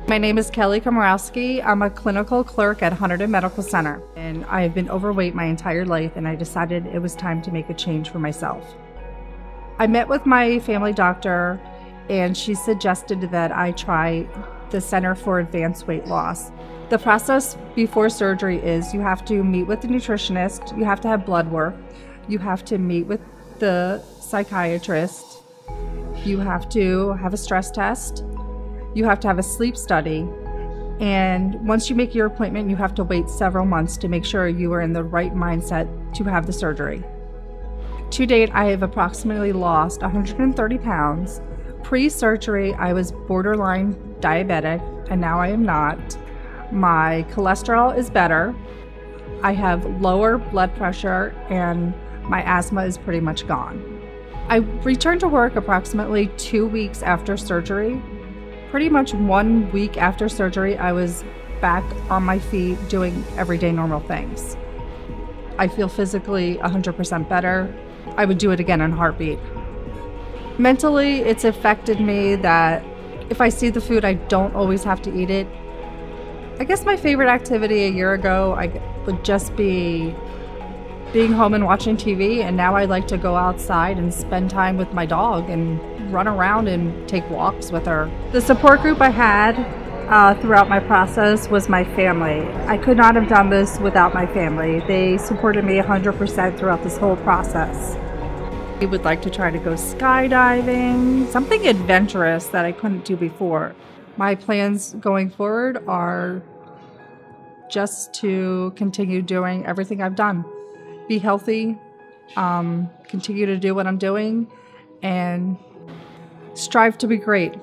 My name is Kelly Komorowski. I'm a clinical clerk at Hunterdon Medical Center, and I've been overweight my entire life, and I decided it was time to make a change for myself. I met with my family doctor, and she suggested that I try the Center for Advanced Weight Loss. The process before surgery is you have to meet with the nutritionist, you have to have blood work, you have to meet with the psychiatrist, you have to have a stress test, you have to have a sleep study, and once you make your appointment, you have to wait several months to make sure you are in the right mindset to have the surgery. To date, I have approximately lost 130 pounds. Pre-surgery, I was borderline diabetic, and now I am not. My cholesterol is better. I have lower blood pressure, and my asthma is pretty much gone. I returned to work approximately 2 weeks after surgery. Pretty much 1 week after surgery, I was back on my feet doing everyday normal things. I feel physically 100% better. I would do it again in a heartbeat. Mentally, it's affected me that if I see the food, I don't always have to eat it. I guess my favorite activity a year ago would just be being home and watching TV, and now I like to go outside and spend time with my dog and run around and take walks with her. The support group I had throughout my process was my family. I could not have done this without my family. They supported me 100% throughout this whole process. I would like to try to go skydiving, something adventurous that I couldn't do before. My plans going forward are just to continue doing everything I've done. Be healthy, continue to do what I'm doing, and strive to be great.